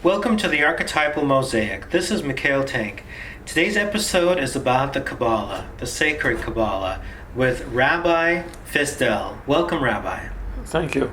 Welcome to the Archetypal Mosaic. This is Mikhail Tank. Today's episode is about the Kabbalah, the sacred Kabbalah, with Rabbi Fisdel. Welcome, Rabbi. Thank you.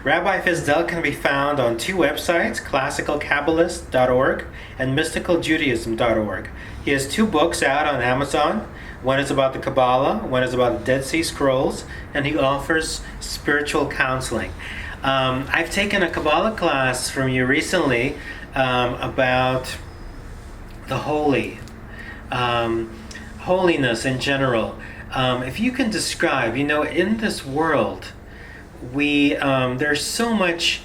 Rabbi Fisdel can be found on two websites, classicalkabbalist.org and mysticaljudaism.org. He has two books out on Amazon. One is about the Kabbalah, one is about the Dead Sea Scrolls, and he offers spiritual counseling. I've taken a Kabbalah class from you recently about the holy, holiness in general. If you can describe, in this world, there's so much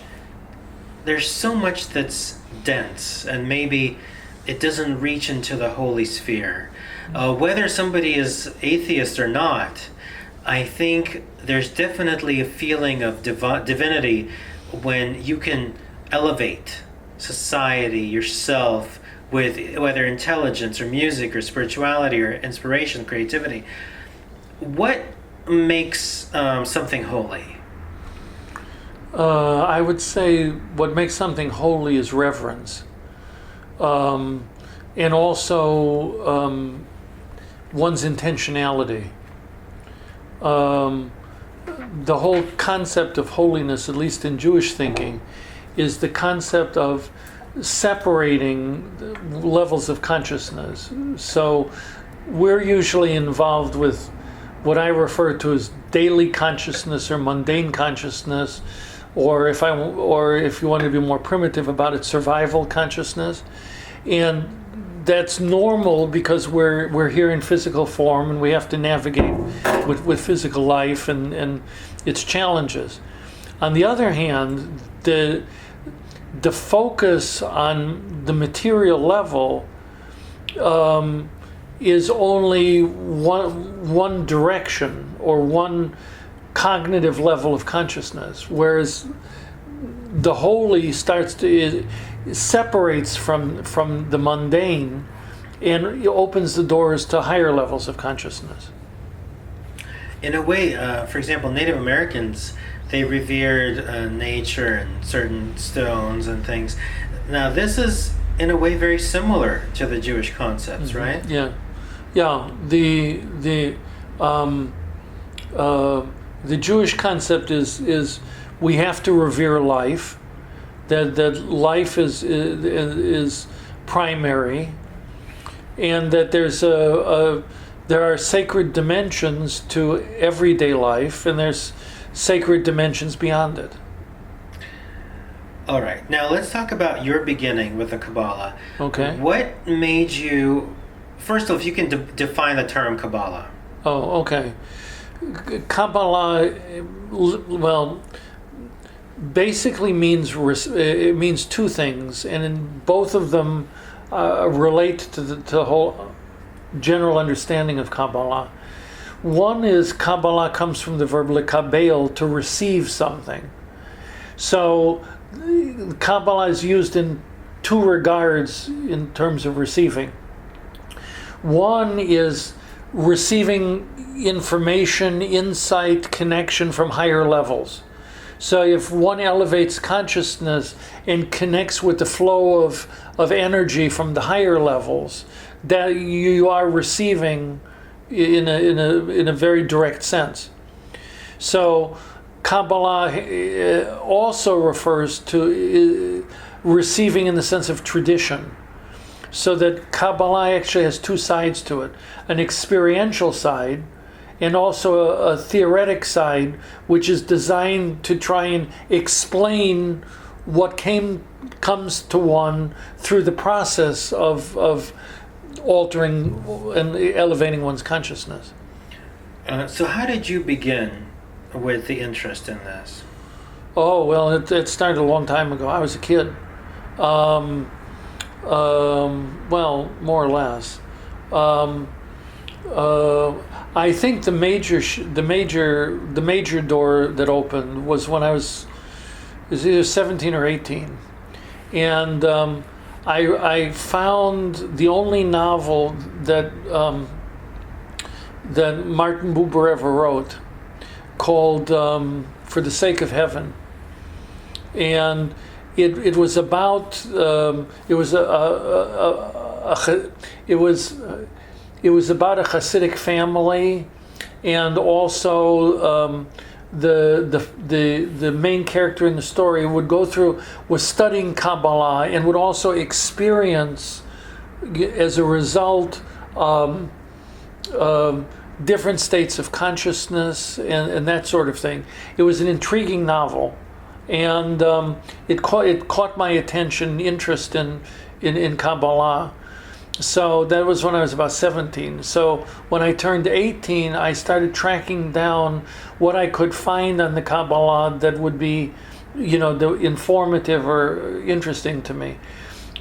that's dense, and maybe it doesn't reach into the holy sphere. Whether somebody is atheist or not, I think there's definitely a feeling of divinity when you can elevate society, yourself, with whether intelligence or music or spirituality or inspiration, creativity. What makes something holy? I would say what makes something holy is reverence. And also one's intentionality. The whole concept of holiness, at least in Jewish thinking, is the concept of separating levels of consciousness. So we're usually involved with what I refer to as daily consciousness or mundane consciousness, or if you want to be more primitive about it, survival consciousness. And that's normal because we're here in physical form and we have to navigate with physical life and its challenges. On the other hand, the focus on the material level is only one direction or one cognitive level of consciousness, whereas the holy separates from the mundane and opens the doors to higher levels of consciousness. In a way, for example, Native Americans, they revered nature and certain stones and things. Now, this is, in a way, very similar to the Jewish concepts, mm-hmm. right? Yeah. The Jewish concept is we have to revere life. That life is primary, and that there are sacred dimensions to everyday life, and there's sacred dimensions beyond it. All right. Now let's talk about your beginning with the Kabbalah. Okay. What made you? First of all, if you can define the term Kabbalah. Oh, okay. Kabbalah, well, basically means two things, and in both of them relate to the whole general understanding of Kabbalah. One is Kabbalah comes from the verb lekabel, to receive something. So Kabbalah is used in two regards in terms of receiving. One is receiving information, insight, connection from higher levels. So if one elevates consciousness and connects with the flow of energy from the higher levels, that you are receiving in a very direct sense. So Kabbalah also refers to receiving in the sense of tradition. So that Kabbalah actually has two sides to it: an experiential side, and also a theoretic side, which is designed to try and explain what comes to one through the process of altering and elevating one's consciousness. So how did you begin with the interest in this? Oh, well, it started a long time ago. I was a kid. Well, more or less. I think the major door that opened was when I was either 17 or 18, and I found the only novel that Martin Buber ever wrote, called "For the Sake of Heaven," and it was about it was it was about a Hasidic family, and also the main character in the story was studying Kabbalah and would also experience, as a result, different states of consciousness and that sort of thing. It was an intriguing novel, and it caught my attention, interest in Kabbalah. So that was when I was about 17. So when I turned 18, I started tracking down what I could find on the Kabbalah that would be, informative or interesting to me.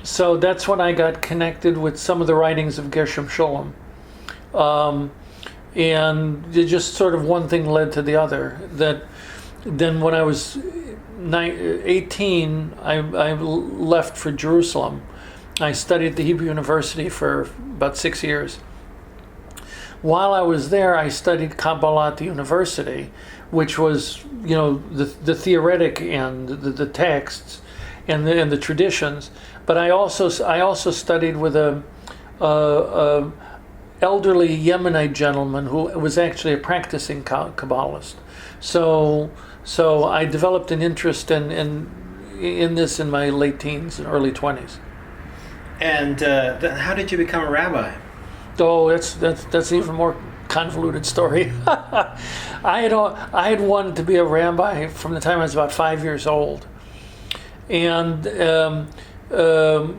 So that's when I got connected with some of the writings of Gershom Scholem. And it just sort of one thing led to the other. That then when I was 18, I left for Jerusalem. I studied at the Hebrew University for about 6 years. While I was there, I studied Kabbalah at the university, which was, the theoretic end, the texts, and the traditions. But I also studied with a elderly Yemenite gentleman who was actually a practicing Kabbalist. So I developed an interest in this in my late teens and early 20s. And how did you become a rabbi? Oh, that's an even more convoluted story. I had wanted to be a rabbi from the time I was about 5 years old, and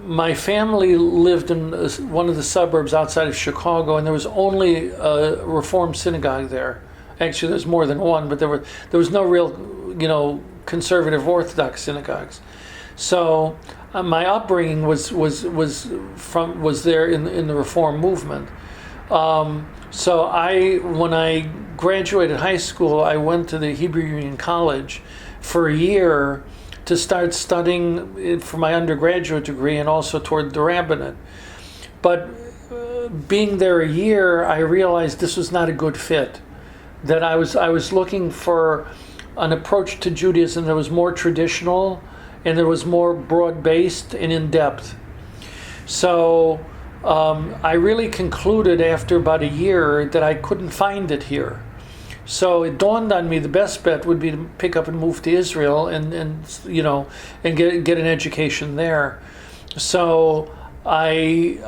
my family lived in one of the suburbs outside of Chicago, and there was only a Reform synagogue there. Actually, there's more than one, but there was no real, conservative Orthodox synagogues. So my upbringing was there in the Reform movement. So when I graduated high school, I went to the Hebrew Union College for a year to start studying for my undergraduate degree and also toward the rabbinate. But being there a year, I realized this was not a good fit. That I was looking for an approach to Judaism that was more traditional and that was more broad-based and in-depth. So I really concluded after about a year that I couldn't find it here. So it dawned on me the best bet would be to pick up and move to Israel and get an education there. So I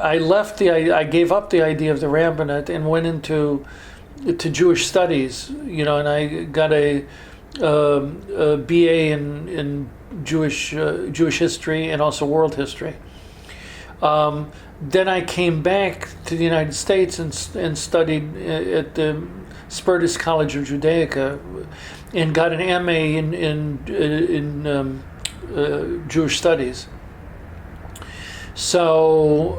gave up the idea of the rabbinate and went into Jewish studies, and I got a BA in Jewish history and also world history. Then I came back to the United States and studied at the Spertus College of Judaica and got an MA in Jewish studies. So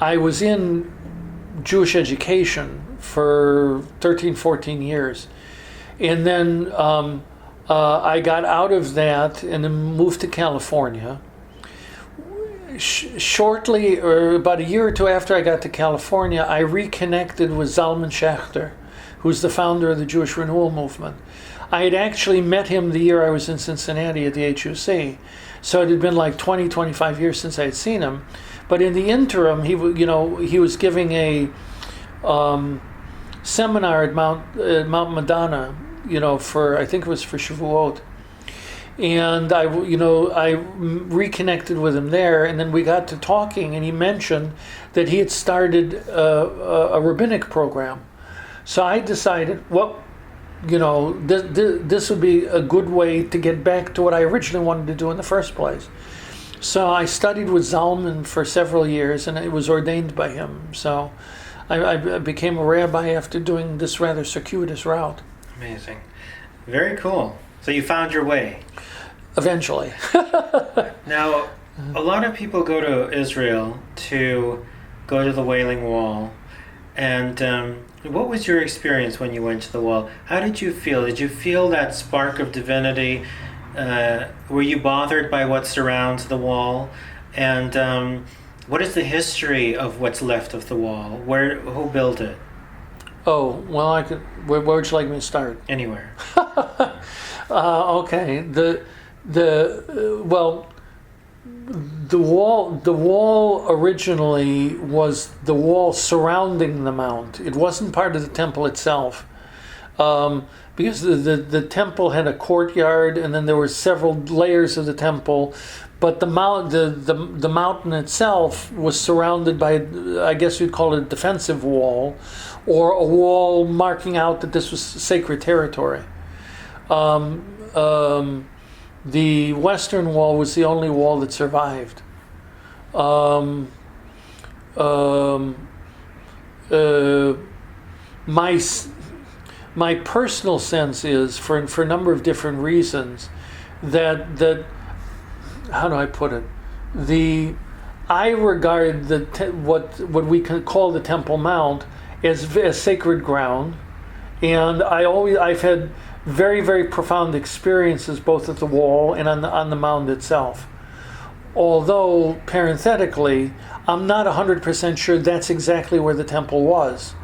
I was in Jewish education for 13, 14 years. And then I got out of that and then moved to California. Shortly, or about a year or two after I got to California, I reconnected with Zalman Schachter, who's the founder of the Jewish Renewal Movement. I had actually met him the year I was in Cincinnati at the HUC. So it had been like 20, 25 years since I had seen him. But in the interim, he was giving a seminar at Mount Madonna, for, I think it was for Shavuot. And I reconnected with him there, and then we got to talking, and he mentioned that he had started a rabbinic program. So I decided, this would be a good way to get back to what I originally wanted to do in the first place. So I studied with Zalman for several years, and I was ordained by him. So I became a rabbi after doing this rather circuitous route. Amazing. Very cool. So you found your way. Eventually. Now, a lot of people go to Israel to go to the Wailing Wall. And what was your experience when you went to the wall? How did you feel? Did you feel that spark of divinity? Were you bothered by what surrounds the wall? And what is the history of what's left of the wall? Who built it? Oh, well, where would you like me to start? Anywhere. Okay. The wall originally was the wall surrounding the mount. It wasn't part of the temple itself, because the temple had a courtyard, and then there were several layers of the temple. But the mountain itself was surrounded by, I guess you'd call it a defensive wall, or a wall marking out that this was sacred territory. The western wall was the only wall that survived. My personal sense is, for a number of different reasons, that how do I put it? I regard what we can call the Temple Mount as sacred ground, and I've had very, very profound experiences both at the wall and on the mound itself. Although, parenthetically, I'm not 100% sure that's exactly where the temple was.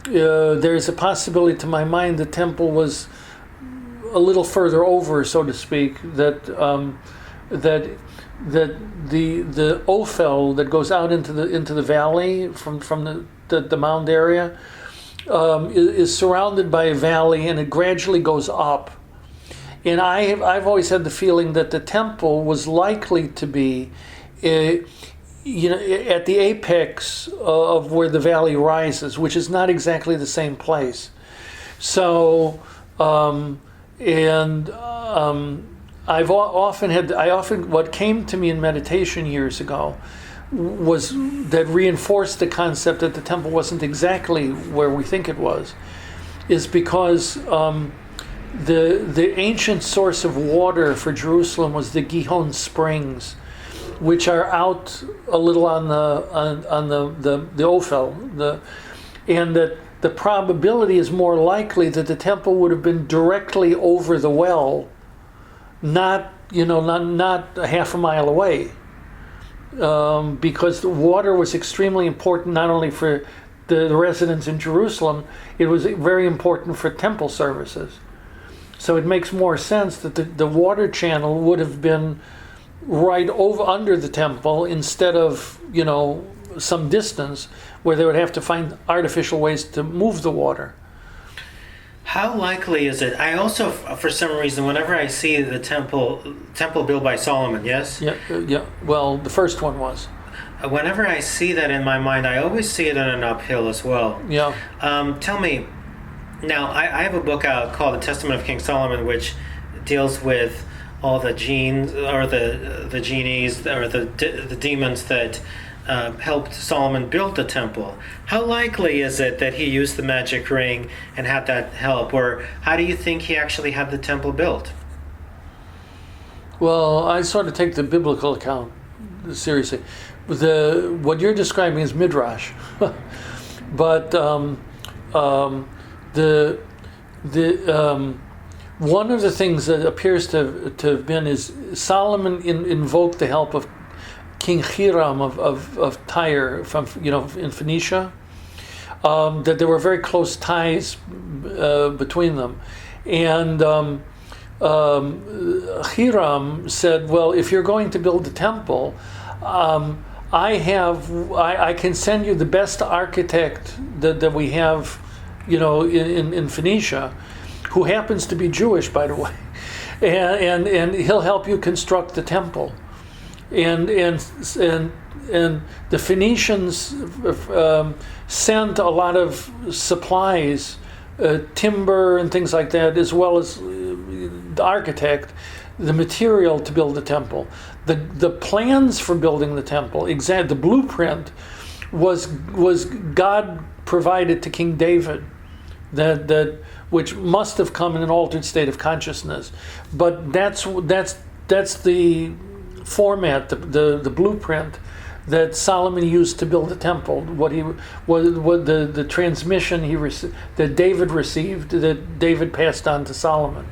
There's a possibility to my mind the temple was a little further over, so to speak, that the Ophel that goes out into the valley from the mound area is surrounded by a valley, and it gradually goes up. And I've always had the feeling that the temple was likely to be, at the apex of where the valley rises, which is not exactly the same place. So, what came to me in meditation years ago was that reinforced the concept that the temple wasn't exactly where we think it was, is because the ancient source of water for Jerusalem was the Gihon Springs, which are out a little on the Ophel, and that the probability is more likely that the temple would have been directly over the well, not a half a mile away. Because the water was extremely important not only for the residents in Jerusalem, it was very important for temple services. So it makes more sense that the water channel would have been right over under the temple instead of, some distance where they would have to find artificial ways to move the water. How likely is it? I also, for some reason, whenever I see the temple built by Solomon, yes? Yeah. Well, the first one was. Whenever I see that in my mind, I always see it on an uphill as well. Yeah. Tell me, now I have a book out called The Testament of King Solomon, which deals with all the genes or the genies or the demons that helped Solomon build the temple. How likely is it that he used the magic ring and had that help, or how do you think he actually had the temple built? Well, I sort of take the biblical account seriously. What you're describing is midrash, but one of the things that appears to have been is Solomon invoked the help of King Hiram of Tyre in Phoenicia, that there were very close ties between them. And Hiram said, well, if you're going to build a temple, I can send you the best architect that we have, in Phoenicia, who happens to be Jewish, by the way, and he'll help you construct the temple. And the Phoenicians sent a lot of supplies, timber and things like that, as well as the architect, the material to build the temple. The plans for building the temple, the blueprint, was God provided to King David, that which must have come in an altered state of consciousness. But that's the format, the blueprint that Solomon used to build the temple. What the transmission that David received, that David passed on to Solomon.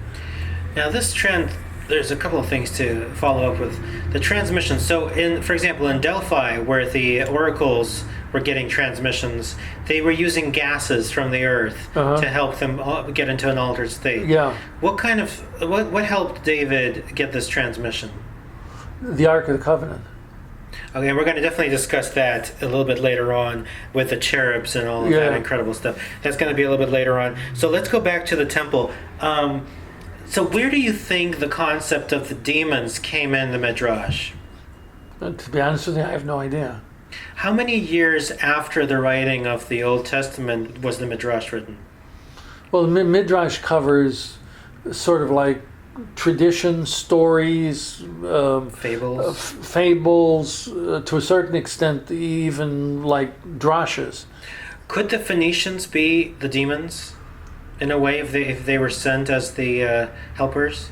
Now this trend there's a couple of things to follow up with. The transmission. So, for example, in Delphi, where the oracles were getting transmissions, they were using gases from the earth to help them get into an altered state. Yeah. What helped David get this transmission? The Ark of the Covenant. Okay, we're going to definitely discuss that a little bit later on with the cherubs and all of that incredible stuff. That's going to be a little bit later on. So let's go back to the temple. So where do you think the concept of the demons came in the Midrash? To be honest with you, I have no idea. How many years after the writing of the Old Testament was the Midrash written? Well, the Midrash covers sort of like traditions, stories, fables, to a certain extent, even like drashas. Could the Phoenicians be the demons, in a way, if they were sent as the helpers?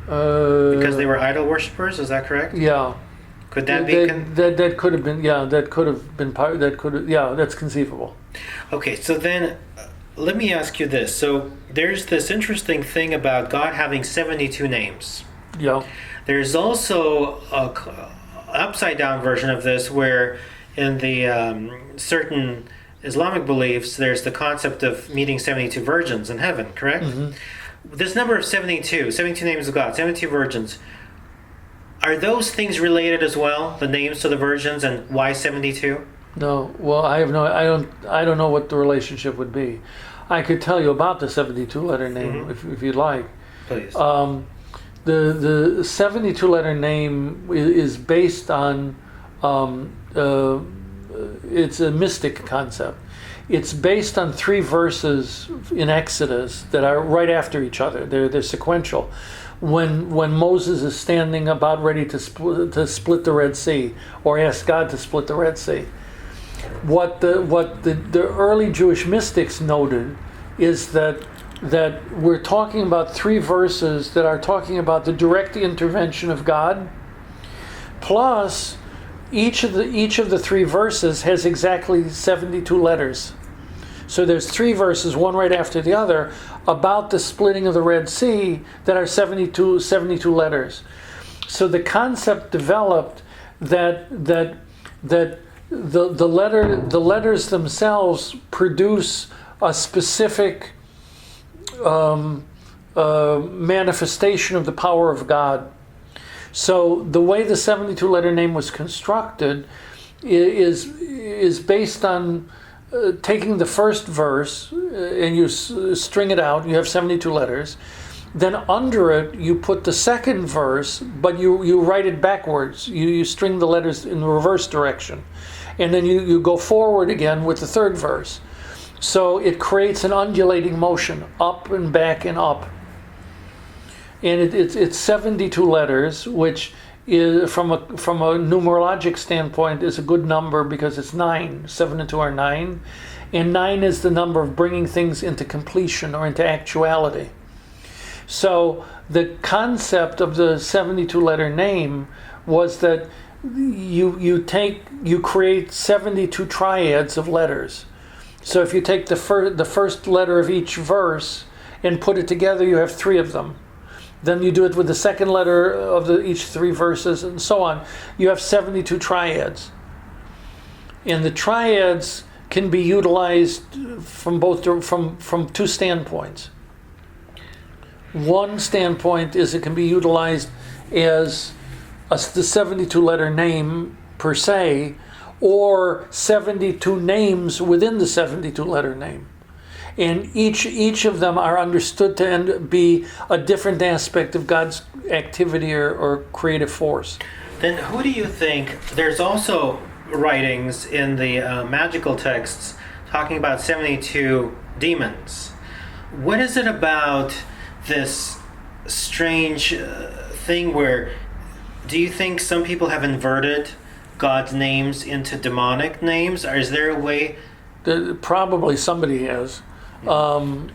Because they were idol worshippers, is that correct? Yeah. Could that be? That could have been. Yeah, that could have been part. That could have. Yeah, that's conceivable. Okay, so then let me ask you this. So there's this interesting thing about God having 72 names. Yeah. There's also a upside down version of this where in the certain Islamic beliefs there's the concept of meeting 72 virgins in heaven, correct? Mm-hmm. This number of 72 names of God, 72 virgins, are those things related as well, the names to the virgins, and why 72? No. Well, I don't know what the relationship would be. I could tell you about the 72-letter name if you'd like. Please. The 72-letter name is based on it's a mystic concept. It's based on 3 verses in Exodus that are right after each other. They're sequential. When Moses is standing about ready to split the Red Sea, or ask God to split the Red Sea, what the early Jewish mystics noted is that we're talking about 3 verses that are talking about the direct intervention of God, plus each of the 3 verses has exactly 72 letters. So there's 3 verses, one right after the other, about the splitting of the Red Sea that are 72 letters. So the concept developed that the letters themselves produce a specific manifestation of the power of God. So the way the 72-letter name was constructed is based on taking the first verse and you string it out. You have 72 letters. Then under it you put the second verse, but you write it backwards. You string the letters in the reverse direction, and then you go forward again with the third verse. So it creates an undulating motion, up and back and up. And it's 72 letters, which is from a numerologic standpoint is a good number because it's 9. 7 and 2 are 9, and 9 is the number of bringing things into completion or into actuality. So the concept of the 72-letter name was that you create 72 triads of letters. So if you take the first letter of each verse and put it together, you have 3 of them. Then you do it with the second letter of each 3 verses, and so on. You have 72 triads. And the triads can be utilized from 2 standpoints. One standpoint is it can be utilized as the 72-letter name per se, or 72 names within the 72-letter name. And each of them are understood to be a different aspect of God's activity or creative force. Then who do you think, there's also writings in the magical texts talking about 72 demons. What is it about this strange thing where, do you think some people have inverted God's names into demonic names? Or is there a way? Probably somebody has. In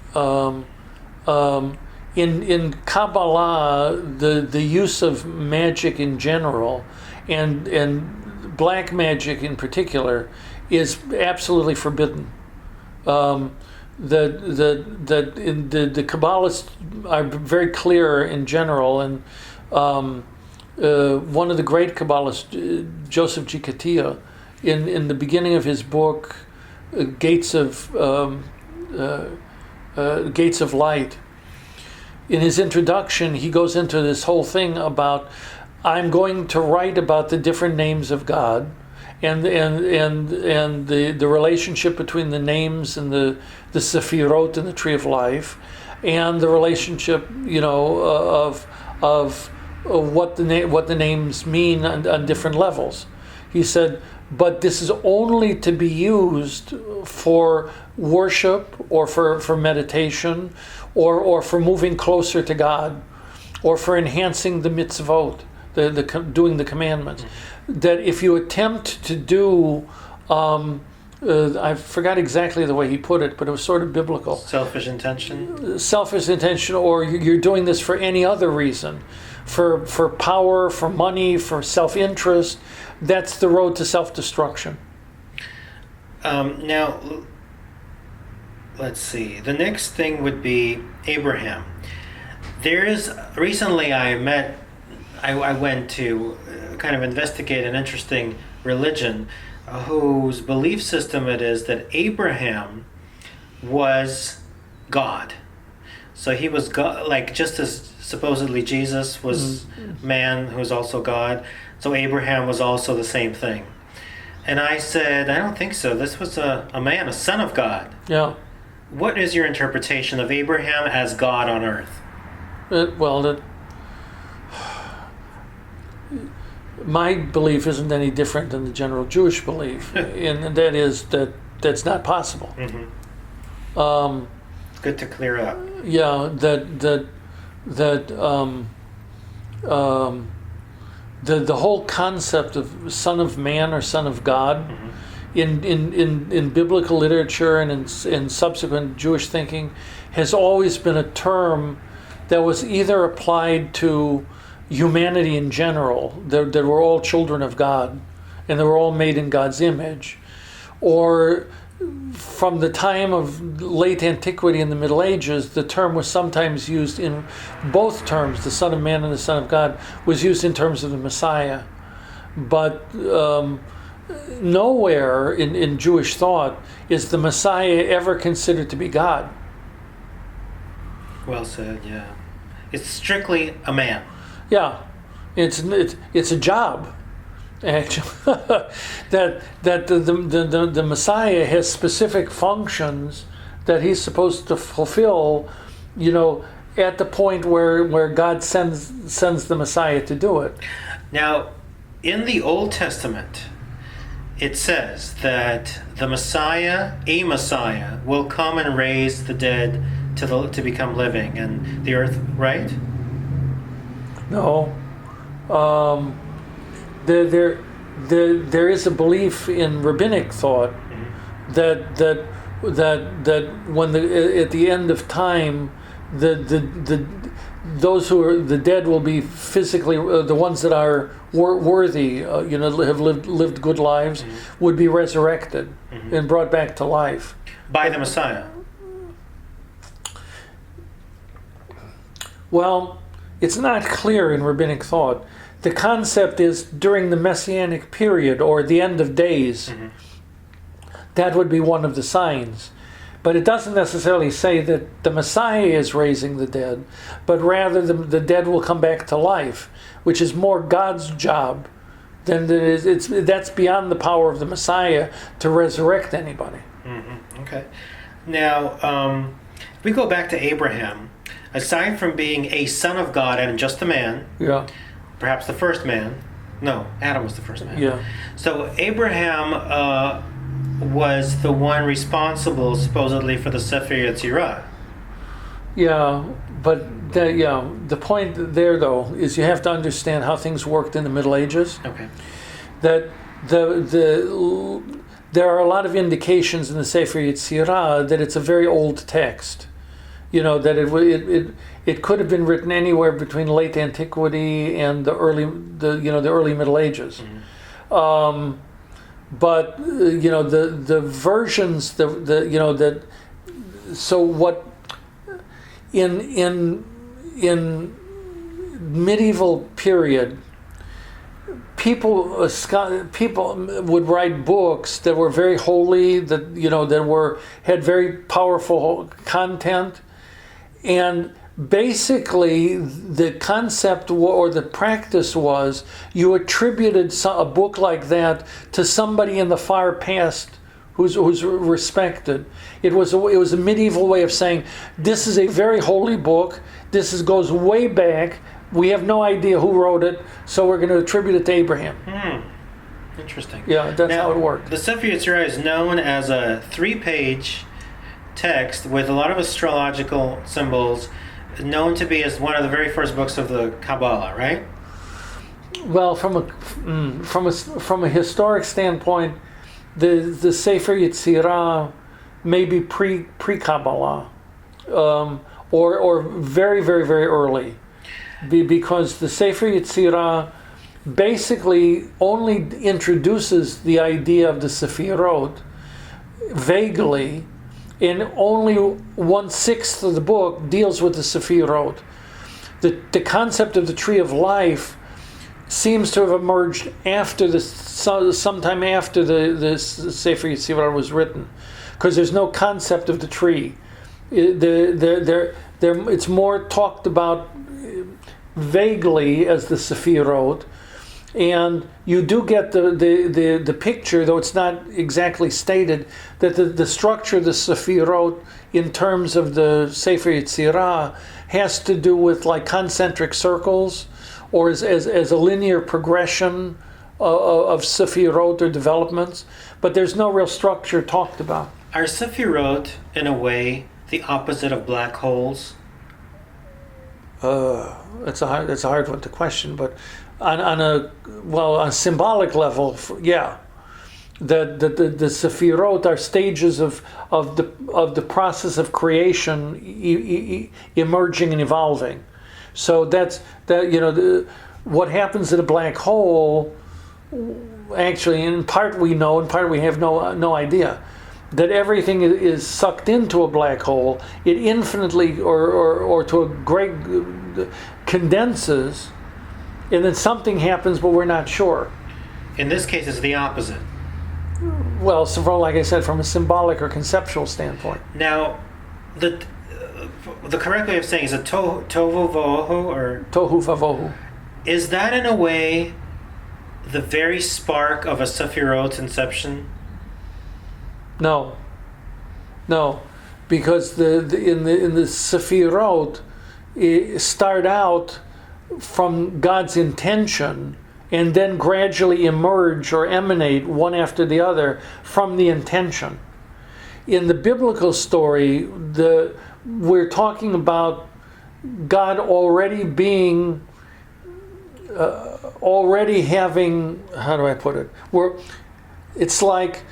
Kabbalah, the use of magic in general, and black magic in particular, is absolutely forbidden. The Kabbalists are very clear in general, and One of the great Kabbalists, Joseph G. Katia, in the beginning of his book, Gates of Light, in his introduction, he goes into this whole thing about, I'm going to write about the different names of God, and the relationship between the names and the Sephirot and the Tree of Life, and the relationship, of what the names mean on different levels. He said, but this is only to be used for worship or for meditation or for moving closer to God or for enhancing the mitzvot, doing the commandments. That if you attempt to do, I forgot exactly the way he put it, but it was sort of biblical. Selfish intention, or you're doing this for any other reason, for power, for money, for self-interest. That's the road to self-destruction. Now, let's see. The next thing would be Abraham. Recently I went to kind of investigate an interesting religion whose belief system it is that Abraham was God. So he was God, like just as supposedly Jesus was man who was also God. So Abraham was also the same thing. And I said, I don't think so. This was a man, a son of God. Yeah. What is your interpretation of Abraham as God on earth? My belief isn't any different than the general Jewish belief, and that is that's not possible. Mm-hmm. Good to clear up. Yeah, the whole concept of Son of Man or Son of God, in biblical literature and in subsequent Jewish thinking, has always been a term that was either applied to humanity in general, that we're all children of God and they were all made in God's image, or from the time of late antiquity and the Middle Ages, the term was sometimes used in both terms, the Son of Man and the Son of God, was used in terms of the Messiah. But nowhere in Jewish thought is the Messiah ever considered to be God. Well said, yeah. It's strictly a man. Yeah, it's a job. Actually, that the Messiah has specific functions that he's supposed to fulfill, at the point where God sends the Messiah to do it. Now, in the Old Testament, it says that the Messiah, a Messiah, will come and raise the dead to become living and the earth, right? No. There is a belief in rabbinic thought that when at the end of time, those who are the dead will be physically the ones that are worthy, have lived good lives, would be resurrected and brought back to life by the Messiah. Well, it's not clear in rabbinic thought. The concept is during the Messianic period or the end of days, that would be one of the signs. But it doesn't necessarily say that the Messiah is raising the dead, but rather the dead will come back to life, which is more God's job than it is. That's beyond the power of the Messiah to resurrect anybody. Mm-hmm. Okay. Now, if we go back to Abraham, aside from being a son of God and just a man, yeah, perhaps the first man. No, Adam was the first man. Yeah. So Abraham was the one responsible, supposedly, for the Sefer Yetzirah. Yeah, but the point there, though, is you have to understand how things worked in the Middle Ages. Okay. That there are a lot of indications in the Sefer Yetzirah that it's a very old text. That it could have been written anywhere between late antiquity and the early Middle Ages. Mm-hmm. But the versions so what in medieval period, people would write books that were very holy, that had very powerful content, and basically the concept or the practice was you attributed a book like that to somebody in the far past who's respected. It was a medieval way of saying this is a very holy book. This goes way back. We have no idea who wrote it, so we're going to attribute it to Abraham. Interesting. Yeah, that's how it worked. The Sefer Yetzirah is known as a 3-page text with a lot of astrological symbols, known to be as one of the very first books of the Kabbalah, right? Well, from a historic standpoint, the Sefer Yetzirah may be pre-Kabbalah, or very, very, very early. Because the Sefer Yetzirah basically only introduces the idea of the Sefirot vaguely, and only 1/6 of the book deals with the Sefirot. The concept of the Tree of Life seems to have emerged sometime after the Sefer Yetzirah was written, because there's no concept of the tree. It's more talked about vaguely as the Sefirot, and you do get the picture, though it's not exactly stated, that the structure of the Sefirot in terms of the Sefer Yetzirah has to do with like concentric circles, or as a linear progression of Sefirot or developments, but there's no real structure talked about. Are Sefirot, in a way, the opposite of black holes? That's a hard one to question, but on a symbolic level, yeah, the Sefirot are stages of the process of creation, emerging and evolving. So what happens in a black hole. Actually, in part we know, in part we have no idea. That everything is sucked into a black hole, it infinitely or to a great condenses, and then something happens, but we're not sure. In this case, it's the opposite. Well, so like I said, from a symbolic or conceptual standpoint. Now, the correct way of saying is a tohu vavohu, or tohu vavohu. Is that in a way the very spark of a Sefirot's inception? No, because in the Sefirot start out from God's intention and then gradually emerge or emanate one after the other from the intention. In the biblical story, we're talking about God already being, already having, how do I put it? It's like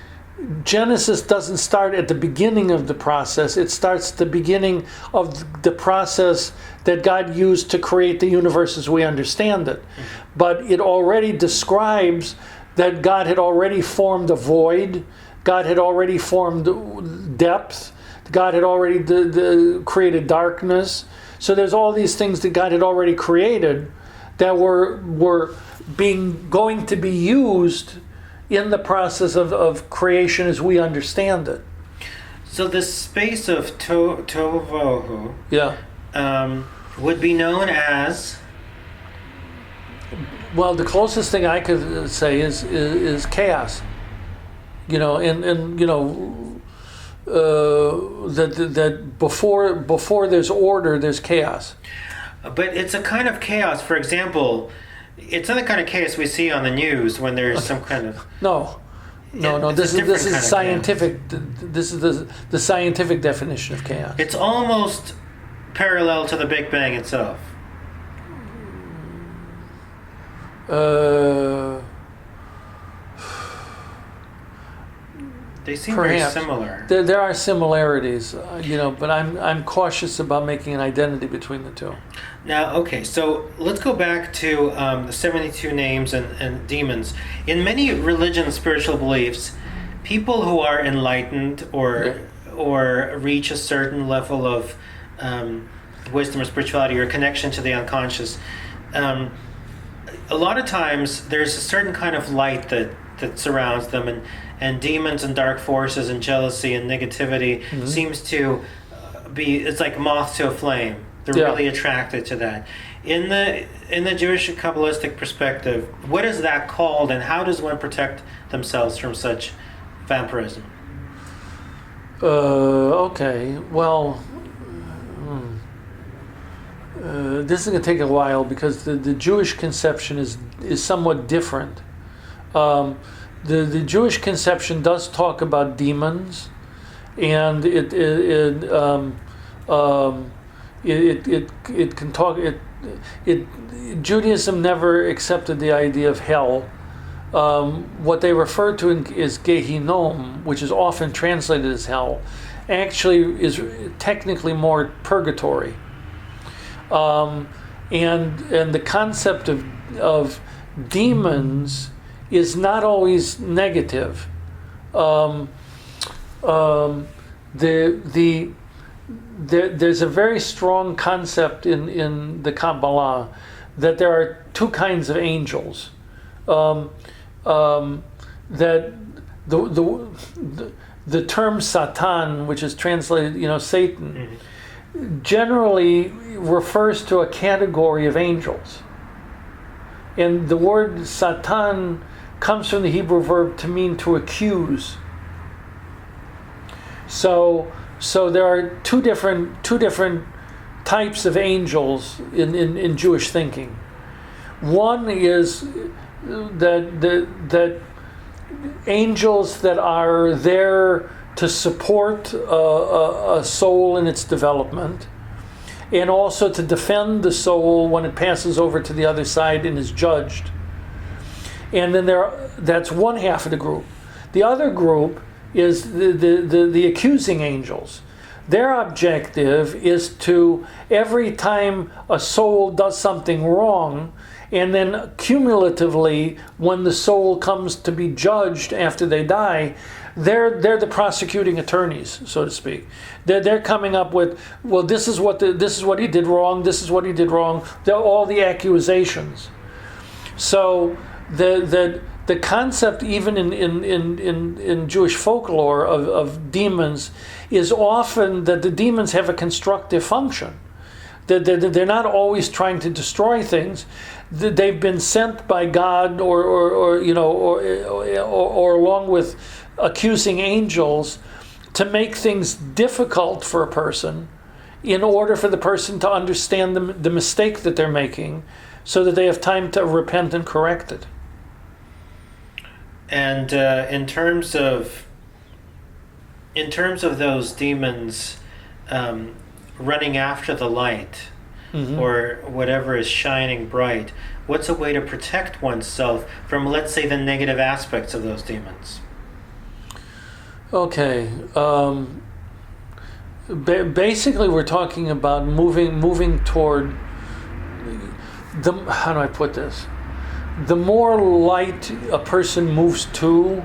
Genesis doesn't start at the beginning of the process. It starts at the beginning of the process that God used to create the universe as we understand it. But it already describes that God had already formed a void. God had already formed depth. God had already created darkness. So there's all these things that God had already created that were going to be used in the process of creation as we understand it. So the space of tohu yeah, would be known as? Well, the closest thing I could say is chaos. That before there's order, there's chaos. But it's a kind of chaos. For example, it's not the kind of chaos we see on the news when there's some kind of... No. This is scientific. This is the scientific definition of chaos. It's almost parallel to the Big Bang itself. They seem perhaps very similar. There are similarities, but I'm cautious about making an identity between the two. Now, okay, so let's go back to the 72 names and demons. In many religions and spiritual beliefs, people who are enlightened or reach a certain level of wisdom or spirituality or connection to the unconscious, a lot of times there's a certain kind of light that surrounds them, and demons and dark forces and jealousy and negativity seems to it's like moth to a flame. They're really attracted to that. In the Jewish Kabbalistic perspective, what is that called, and how does one protect themselves from such vampirism? Okay, well, this is going to take a while because the Jewish conception is somewhat different. The Jewish conception does talk about demons, and it can talk. Judaism never accepted the idea of hell. What they refer to as Gehinnom, which is often translated as hell, actually is technically more purgatory. And the concept of demons is not always negative. There's a very strong concept in the Kabbalah that there are two kinds of angels. That the term Satan, which is translated, Satan, generally refers to a category of angels. And the word Satan comes from the Hebrew verb to mean to accuse. So there are two different types of angels in Jewish thinking. One is that angels that are there to support a soul in its development, and also to defend the soul when it passes over to the other side and is judged. And then that's one half of the group. The other group is the accusing angels. Their objective is to, every time a soul does something wrong, and then cumulatively, when the soul comes to be judged after they die, they're the prosecuting attorneys, so to speak. They're coming up with, well, this is what he did wrong. This is what he did wrong. All the accusations. So the concept, even in Jewish folklore of demons, is often that the demons have a constructive function. That they're not always trying to destroy things. They've been sent by God, or along with accusing angels, to make things difficult for a person, in order for the person to understand the mistake that they're making, so that they have time to repent and correct it. And in terms of those demons running after the light, or whatever is shining bright, what's a way to protect oneself from, let's say, the negative aspects of those demons? Okay. Basically, we're talking about moving toward how do I put this? The more light a person moves to,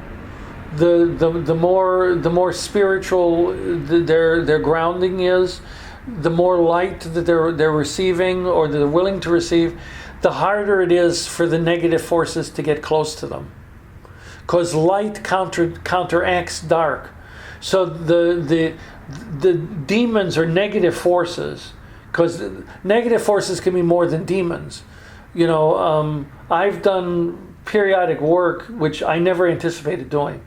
the more spiritual their grounding is, the more light that they're receiving, or they're willing to receive, the harder it is for the negative forces to get close to them. Because light counteracts dark. So the demons are negative forces, because negative forces can be more than demons. I've done periodic work which I never anticipated doing.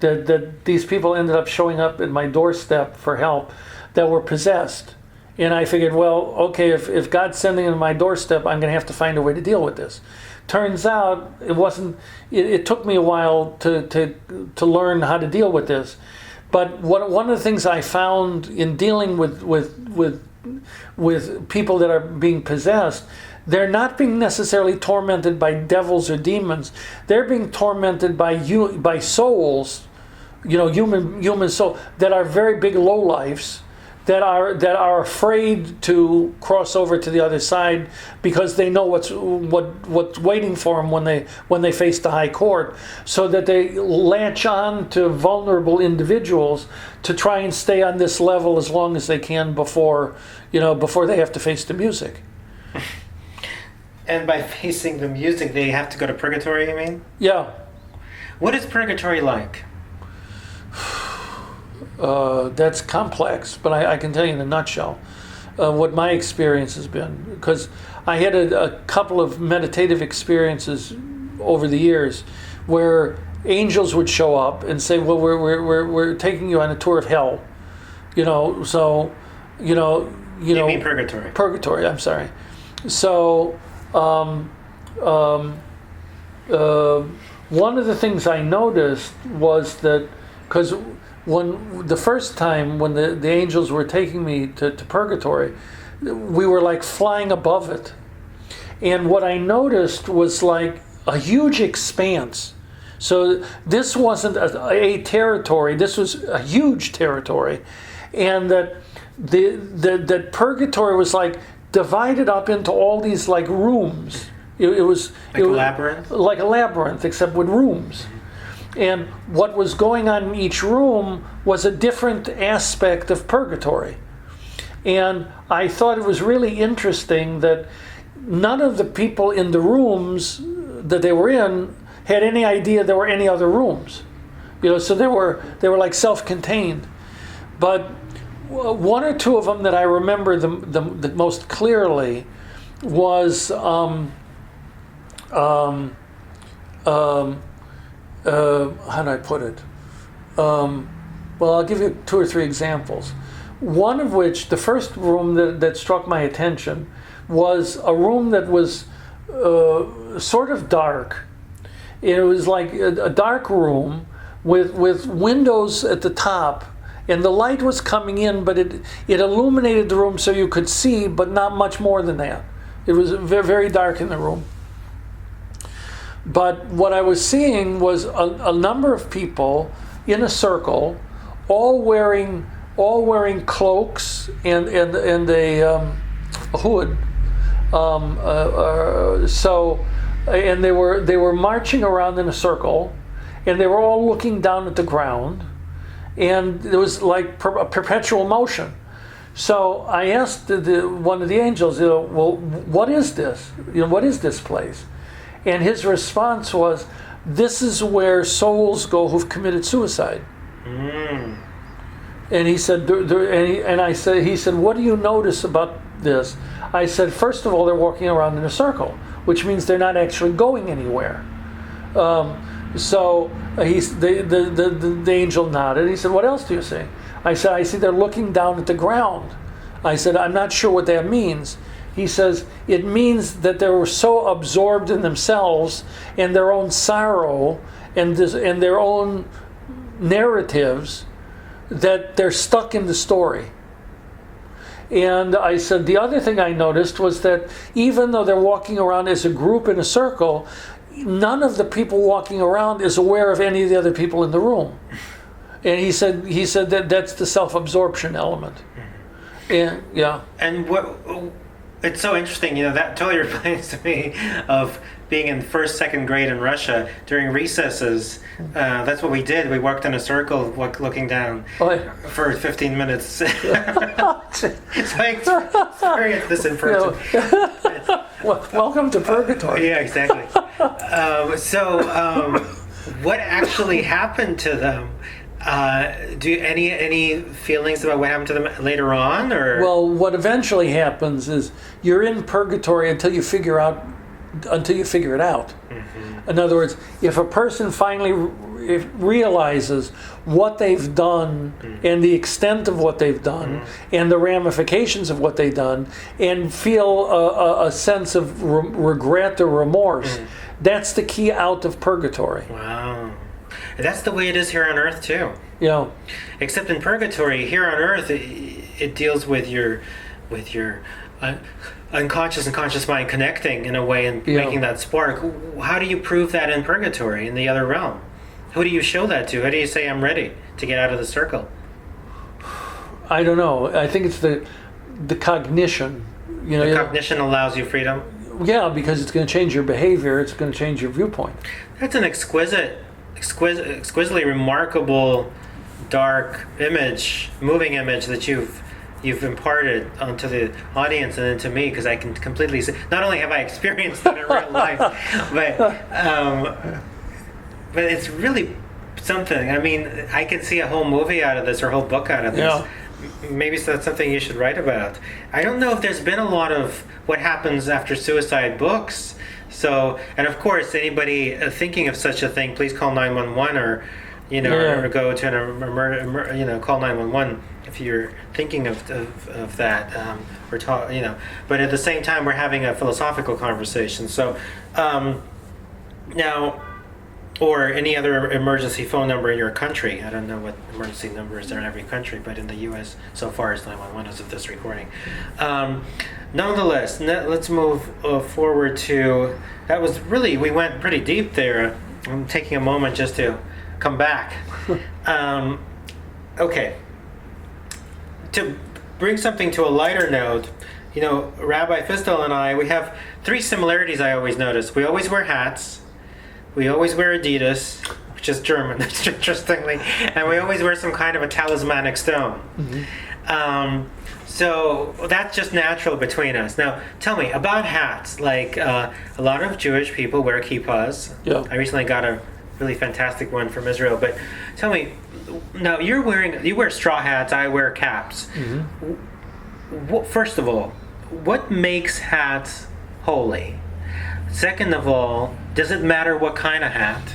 That these people ended up showing up at my doorstep for help that were possessed. And I figured, well, okay, if God's sending them to my doorstep, I'm going to have to find a way to deal with this. Turns out it wasn't. It took me a while to learn how to deal with this. But one of the things I found in dealing with people that are being possessed, they're not being necessarily tormented by devils or demons. They're being tormented by souls, human soul, that are very big lowlifes, that are afraid to cross over to the other side because they know what's waiting for them when they face the high court, so that they latch on to vulnerable individuals to try and stay on this level as long as they can before they have to face the music. And by facing the music, they have to go to purgatory, you mean? Yeah. What is purgatory like? That's complex, but I can tell you in a nutshell what my experience has been. Because I had a couple of meditative experiences over the years where angels would show up and say, well, we're taking you on a tour of hell. So, you mean purgatory? Purgatory, I'm sorry. So, one of the things I noticed was that, because when the first time when the angels were taking me to purgatory, we were like flying above it. And what I noticed was like a huge expanse. So this wasn't a territory, this was a huge territory. And that that purgatory was like divided up into all these like rooms. It was like a labyrinth? Like a labyrinth, except with rooms. And what was going on in each room was a different aspect of purgatory. And I thought it was really interesting that none of the people in the rooms that they were in had any idea there were any other rooms. So they were like self-contained. But one or two of them that I remember the most clearly was how do I put it? Well, I'll give you 2 or 3 examples. One of which, the first room that struck my attention, was a room that was sort of dark. It was like a dark room with windows at the top, and the light was coming in, but it illuminated the room so you could see, but not much more than that. It was very, very dark in the room. But what I was seeing was a number of people in a circle, all wearing cloaks and a hood. And they were marching around in a circle, and they were all looking down at the ground, and it was like a perpetual motion. So I asked one of the angels, well, what is this? What is this place? And his response was, this is where souls go who've committed suicide. Mm. And he said, he said, what do you notice about this? I said, first of all, they're walking around in a circle, which means they're not actually going anywhere. So the angel nodded. He said, what else do you see? I said, I see they're looking down at the ground. I said, I'm not sure what that means. He says, it means that they were so absorbed in themselves and their own sorrow and their own narratives that they're stuck in the story. And I said, the other thing I noticed was that even though they're walking around as a group in a circle, none of the people walking around is aware of any of the other people in the room. And he said that that's the self-absorption element. And yeah. And it's so interesting, that totally reminds me of being in first, second grade in Russia during recesses. That's what we did. We walked in a circle, looking down for 15 minutes. So I experienced this in person. Welcome to purgatory. Yeah, exactly. What actually happened to them? Do you any feelings about what happened to them later on, or? Well, what eventually happens is you're in purgatory until you figure it out. Mm-hmm. In other words, if a person finally realizes what they've done and the extent of what they've done and the ramifications of what they've done, and feel a sense of regret or remorse, that's the key out of purgatory. Wow. That's the way it is here on Earth too. Yeah. Except in purgatory, here on Earth, it deals with your unconscious and conscious mind connecting in a way and making that spark. How do you prove that in purgatory, in the other realm? Who do you show that to? How do you say I'm ready to get out of the circle? I don't know. I think it's the cognition. The cognition allows you freedom? Yeah, because it's going to change your behavior. It's going to change your viewpoint. That's an exquisitely remarkable, dark image, moving image that you've you've imparted onto the audience and into me, because I can completely see. Not only have I experienced it in real life, but it's really something. I mean, I can see a whole movie out of this or a whole book out of this. Yeah. Maybe that's something you should write about. I don't know if there's been a lot of what happens after suicide books. So, and of course, anybody thinking of such a thing, please call 911 or go to call 911 if you're thinking of that. But at the same time, we're having a philosophical conversation. So, now, or any other emergency phone number in your country. I don't know what emergency numbers are in every country, but in the U.S. so far is 911 as of this recording. Nonetheless, let's move forward to, that was really, we went pretty deep there. I'm taking a moment just to come back. Okay. To bring something to a lighter note, Rabbi Fisdel and I, we have 3 similarities I always notice. We always wear hats. We always wear Adidas, which is German, interestingly, and we always wear some kind of a talismanic stone. Mm-hmm. So that's just natural between us. Now, tell me about hats. Like a lot of Jewish people wear kippahs. Yeah. I recently got a really fantastic one from Israel. But tell me, now you wear straw hats. I wear caps. Mm-hmm. First of all, what makes hats holy? Second of all, does it matter what kind of hat?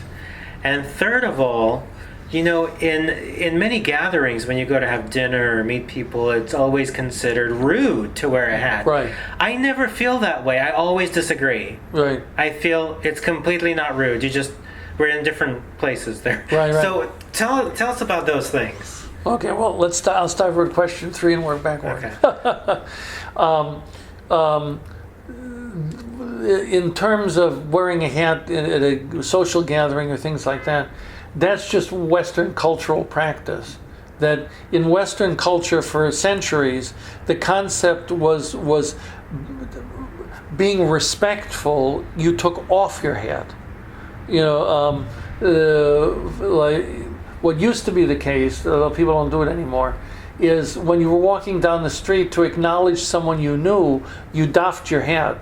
And third of all, in many gatherings when you go to have dinner or meet people, it's always considered rude to wear a hat. Right. I never feel that way. I always disagree. Right. I feel it's completely not rude. We're in different places there. Right. So tell us about those things. Okay, well, I'll start with question 3 and work backward. Okay. In terms of wearing a hat at a social gathering or things like that, that's just Western cultural practice. That in Western culture for centuries, the concept was being respectful. You took off your hat. Like what used to be the case, although people don't do it anymore, is when you were walking down the street to acknowledge someone you knew, you doffed your hat.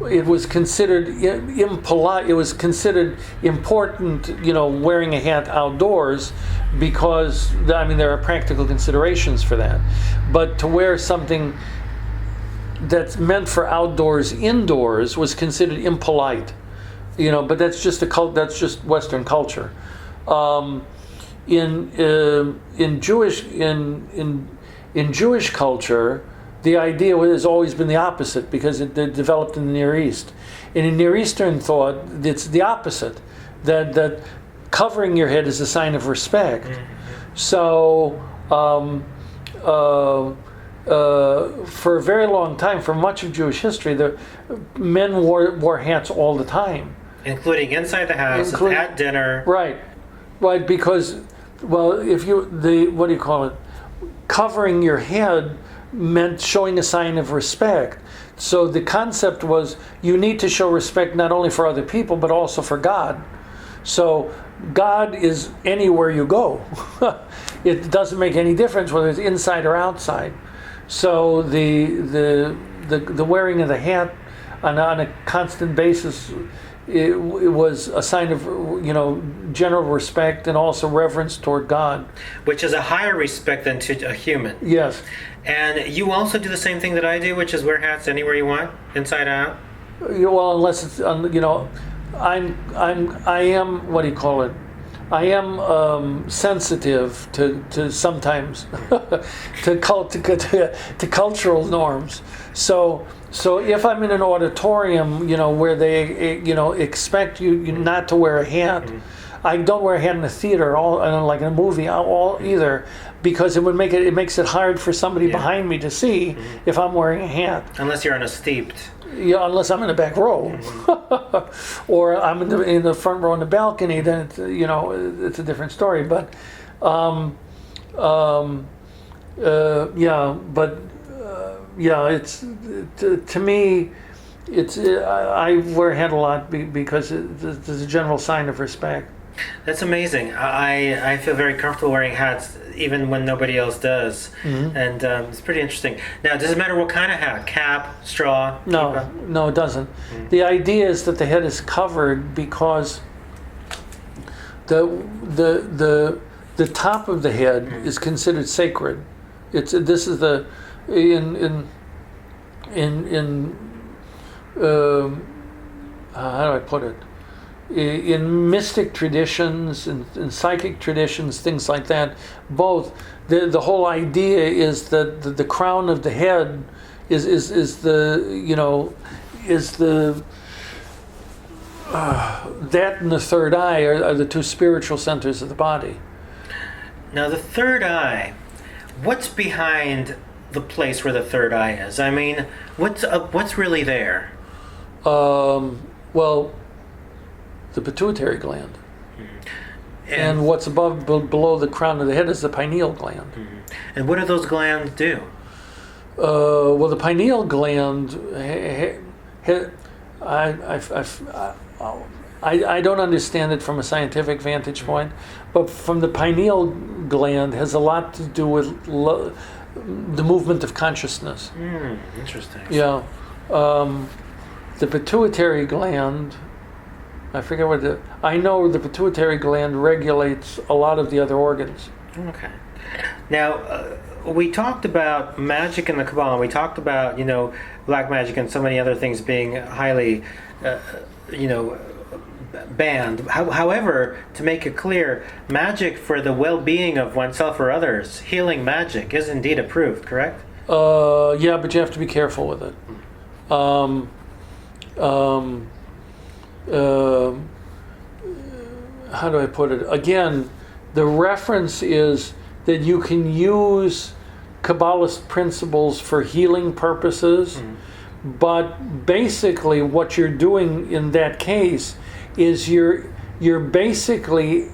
It was considered impolite. It was considered important, wearing a hat outdoors, because there are practical considerations for that. But to wear something that's meant for outdoors indoors was considered impolite. But that's just that's just Western culture. In Jewish culture, the idea has always been the opposite, because it developed in the Near East. And in Near Eastern thought, it's the opposite, that covering your head is a sign of respect. Mm-hmm. So for a very long time, for much of Jewish history, the men wore hats all the time. Including inside the house, at dinner. Right, because, covering your head meant showing a sign of respect. So the concept was you need to show respect not only for other people, but also for God. So God is anywhere you go. It doesn't make any difference whether it's inside or outside. So the wearing of the hat on a constant basis, it was a sign of general respect and also reverence toward God, which is a higher respect than to a human. Yes. And you also do the same thing that I do, which is wear hats anywhere you want, inside out. Well, unless it's I am sensitive to sometimes to cultural norms. So if I'm in an auditorium, where they expect you not to wear a hat, mm-hmm. I don't wear a hat in a theater, like in a movie, either, because it makes it hard for somebody behind me to see mm-hmm. if I'm wearing a hat. Unless you're on a steeped. Yeah, unless I'm in the back row, mm-hmm. or I'm in the front row in the balcony, then it's a different story. But it's to me, it's I wear a hat a lot because there's a general sign of respect. That's amazing. I feel very comfortable wearing hats, even when nobody else does. And it's pretty interesting. Now, does it matter what kind of hat? Cap, straw? No, kippah? no, it doesn't. The idea is that the head is covered because the top of the head is considered sacred. This is the in how do I put it? In mystic traditions and in psychic traditions, things like that, both the whole idea is that the crown of the head is the that and the third eye are the two spiritual centers of the body. Now, the third eye, what's behind the place where the third eye is? I mean, what's really there? Well, the pituitary gland. And what's below the crown of the head is the pineal gland. And what do those glands do? Well, the pineal gland, I don't understand it from a scientific vantage point, but from the pineal gland has a lot to do with the movement of consciousness. Interesting. Yeah. The pituitary gland, I forget I know the pituitary gland regulates a lot of the other organs. Okay. Now, we talked about magic in the Kabbalah. We talked about, black magic and so many other things being highly, banned. However, to make it clear, magic for the well-being of oneself or others, healing magic, is indeed approved, correct? Yeah, but you have to be careful with it. How do I put it? Again, the reference is that you can use Kabbalist principles for healing purposes, but basically what you're doing in that case is you're basically,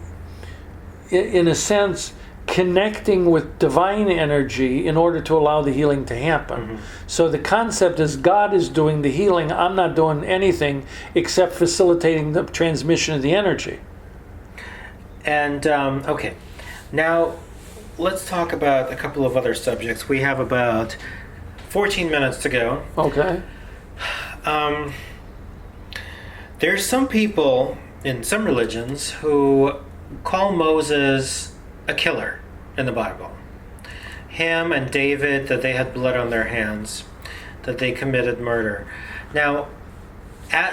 in a sense, connecting with divine energy in order to allow the healing to happen. So the concept is God is doing the healing, I'm not doing anything except facilitating the transmission of the energy. And, okay, now let's talk about a couple of other subjects. We have about 14 minutes to go. Okay. There's some people in some religions who call Moses a killer in the Bible. Him and David, that they had blood on their hands, that they committed murder. Now,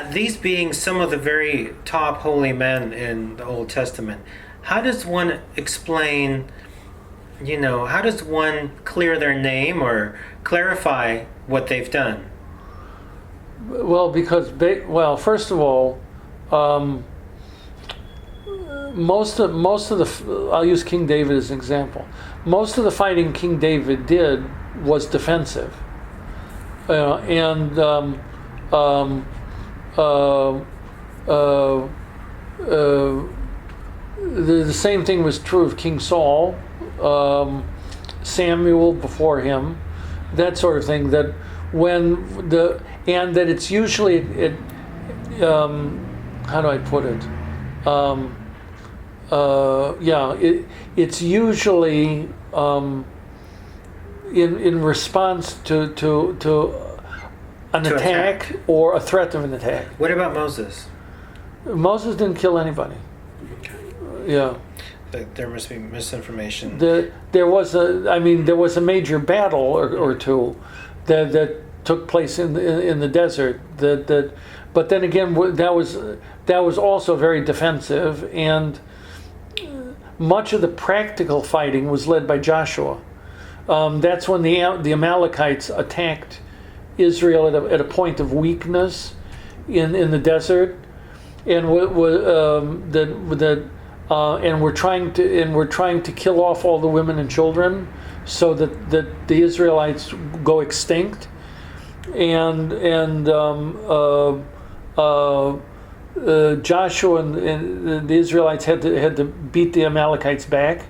these being some of the very top holy men in the Old Testament, how does one explain, how does one clear their name or clarify what they've done? Well, because first of all, most of the I'll use King David as an example. Most of the fighting King David did was defensive, and the same thing was true of King Saul, Samuel before him, that sort of thing. That that it's usually how do I put it? It's usually in response to an attack or a threat of an attack. What about Moses? Moses didn't kill anybody. Okay. Yeah. There must be misinformation. There was a major battle or two that took place in the desert. But then again, that was also very defensive, and much of the practical fighting was led by Joshua. That's when the Amalekites attacked Israel at a point of weakness in the desert, and we're trying to kill off all the women and children so that the Israelites go extinct, and Joshua and the Israelites had to beat the Amalekites back,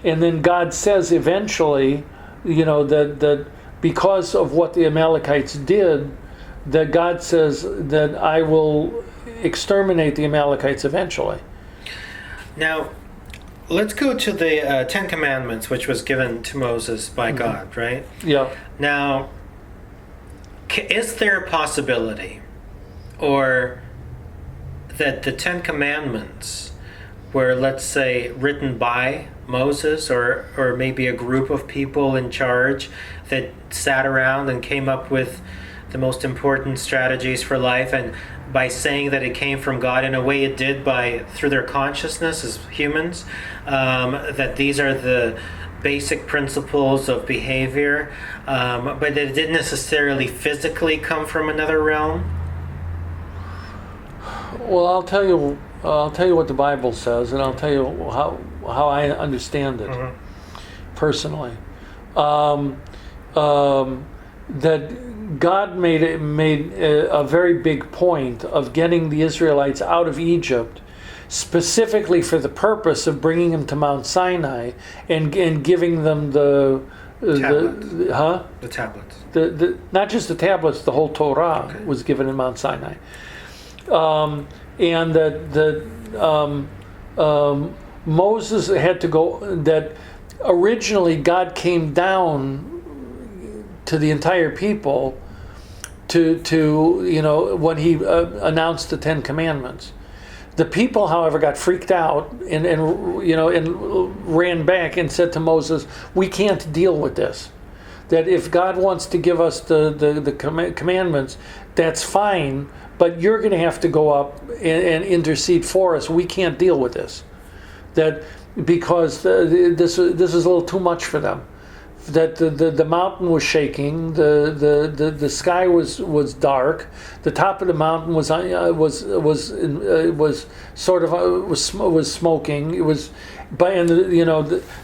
and then God says eventually, that because of what the Amalekites did, that God says that I will exterminate the Amalekites eventually. Now, let's go to the Ten Commandments, which was given to Moses by God, right? Yeah. Now, is there a possibility, or that the Ten Commandments were, let's say, written by Moses, or maybe a group of people in charge that sat around and came up with the most important strategies for life, and by saying that it came from God in a way it did through their consciousness as humans, that these are the basic principles of behavior, but that it didn't necessarily physically come from another realm? Well, I'll tell you what the Bible says, and I'll tell you how I understand it personally. That God made a very big point of getting the Israelites out of Egypt, specifically for the purpose of bringing them to Mount Sinai and giving them the tablets. Not just the tablets, the whole Torah was given in Mount Sinai. And that Moses had to go. That originally God came down to the entire people to when he announced the Ten Commandments. The people, however, got freaked out and ran back and said to Moses, "We can't deal with this. That if God wants to give us the commandments, that's fine, but you're going to have to go up and intercede for us. We can't deal with this. That because this is a little too much for them. That the mountain was shaking, the sky was dark, the top of the mountain was smoking. It was,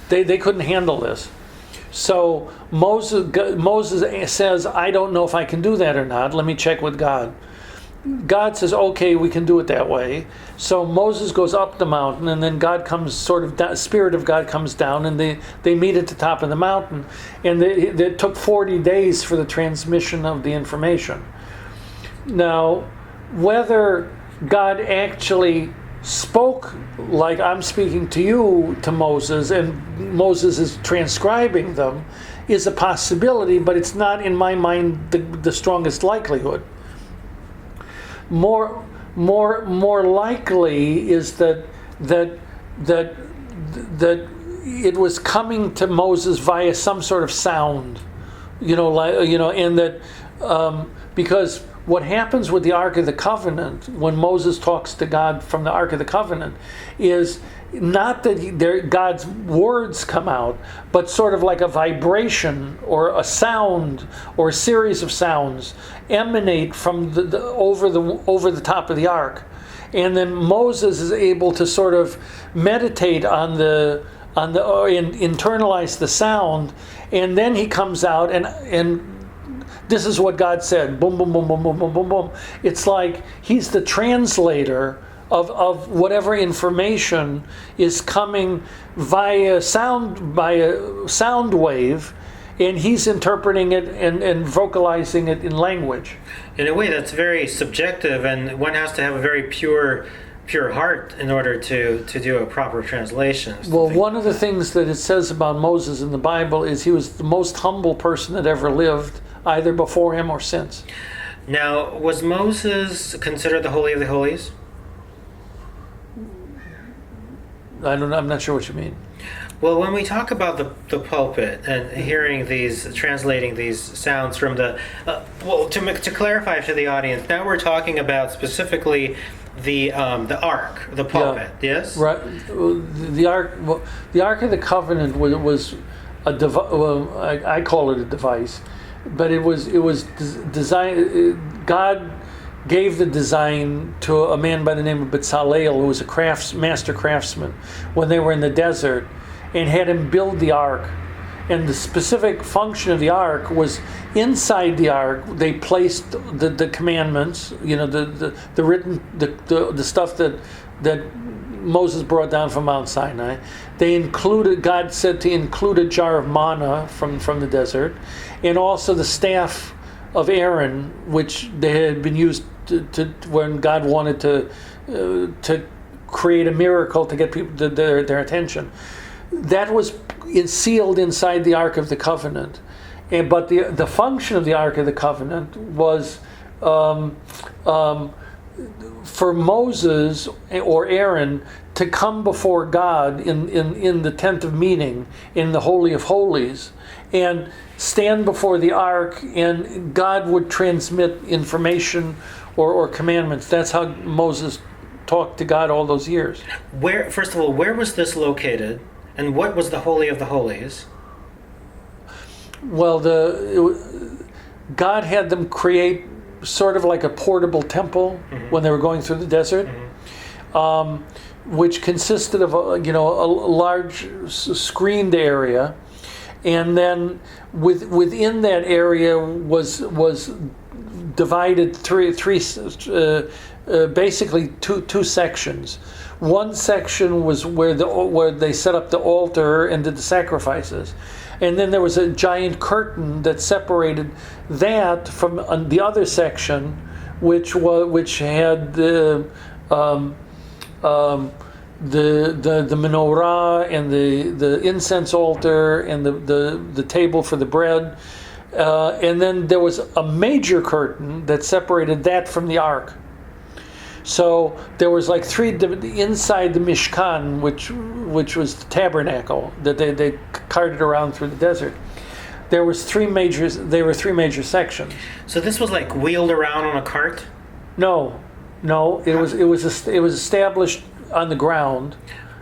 they couldn't handle this. So Moses says, I don't know if I can do that or not. Let me check with God. God says, okay, we can do it that way. So Moses goes up the mountain, and then God comes, Spirit of God comes down, and they meet at the top of the mountain. And it took 40 days for the transmission of the information. Now, whether God actually spoke like I'm speaking to you to Moses, and Moses is transcribing them, is a possibility, but it's not, in my mind, the strongest likelihood. More likely is that it was coming to Moses via some sort of sound, and that because what happens with the Ark of the Covenant when Moses talks to God from the Ark of the Covenant is not that God's words come out, but sort of like a vibration or a sound or a series of sounds emanate from over the top of the ark, and then Moses is able to sort of meditate on the internalize the sound, and then he comes out and this is what God said. Boom, boom, boom, boom, boom, boom, boom, boom. It's like he's the translator of whatever information is coming via sound wave, and he's interpreting it and vocalizing it in language. In a way, that's very subjective, and one has to have a very pure heart in order to do a proper translation. Well, one of the things that it says about Moses in the Bible is he was the most humble person that ever lived, either before him or since. Now, was Moses considered the Holy of the Holies? I'm not sure what you mean. Well, when we talk about the pulpit and hearing translating these sounds from to clarify to the audience, now we're talking about specifically the ark, the pulpit. Yeah. Yes. Right. The ark of the Covenant was a I call it a device, but it was designed. God gave the design to a man by the name of Bezalel, who was a master craftsman, when they were in the desert, and had him build the ark. And the specific function of the ark was inside the ark. They placed the commandments, the written the stuff that Moses brought down from Mount Sinai. God said to include a jar of manna from the desert, and also the staff of Aaron, which they had been used to when God wanted to create a miracle to get people their attention. That was sealed inside the Ark of the Covenant, but the function of the Ark of the Covenant was for Moses or Aaron to come before God in the tent of meeting, in the Holy of Holies, and stand before the Ark, and God would transmit information or commandments. That's how Moses talked to God all those years. First of all, where was this located, and what was the Holy of the Holies? Well, God had them create sort of like a portable temple when they were going through the desert, which consisted of a large screened area, and then within that area was divided basically two sections. One section was where they set up the altar and did the sacrifices, and then there was a giant curtain that separated that from the other section, which had the menorah and the incense altar and the table for the bread, and then there was a major curtain that separated that from the ark. So there was like three inside the Mishkan, which was the tabernacle that they carted around through the desert. There were three major sections. So this was like wheeled around on a cart? No, it was established on the ground,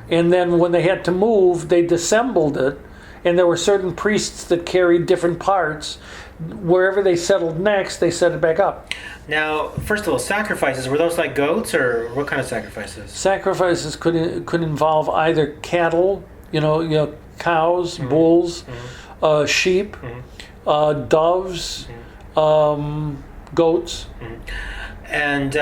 and then when they had to move, they disassembled it, and there were certain priests that carried different parts. Wherever they settled next, they set it back up. Now, first of all, sacrifices, were those like goats, or what kind of sacrifices? Sacrifices could involve either cattle, cows, bulls, sheep, doves, goats. And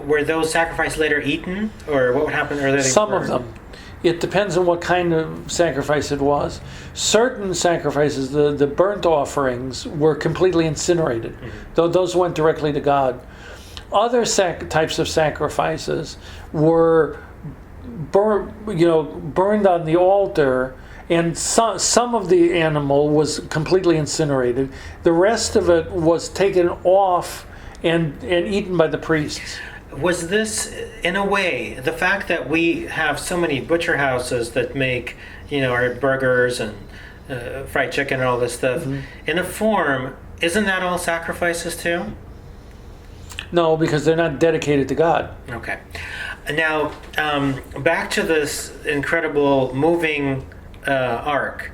were those sacrifices later eaten, or what would happen? Or Some of them. It depends on what kind of sacrifice it was. Certain sacrifices, the burnt offerings, were completely incinerated. Those went directly to God. Other types of sacrifices were burned on the altar, and some of the animal was completely incinerated. The rest of it was taken off and eaten by the priests. Was this, in a way, the fact that we have so many butcher houses that make, our burgers and fried chicken and all this stuff, in a form, isn't that all sacrifices too? No, because they're not dedicated to God. Okay. Now, back to this incredible moving ark.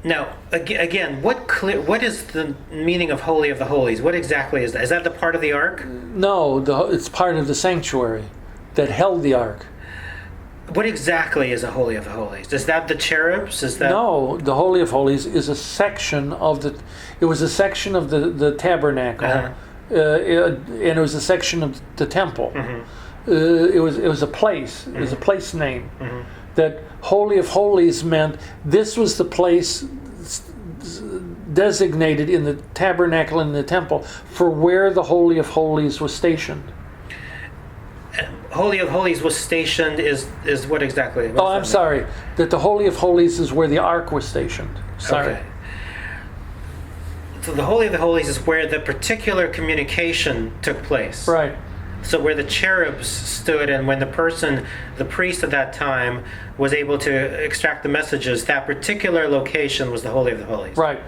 Now, again, what is the meaning of Holy of the Holies? What exactly is that? Is that the part of the ark? No, it's part of the sanctuary that held the ark. What exactly is a Holy of the Holies? Is that the cherubs? No, the Holy of Holies is a section of the. It was a section of the tabernacle, and it was a section of the temple. It was a place. It was a place name. That Holy of Holies meant this was the place designated in the tabernacle and the temple for where the Holy of Holies was stationed. Holy of Holies was stationed is what exactly? I'm sorry. That the Holy of Holies is where the ark was stationed. Sorry. Okay. So the Holy of the Holies is where the particular communication took place. Right. So where the cherubs stood, and when the priest at that time, was able to extract the messages, that particular location was the Holy of the Holies. Right.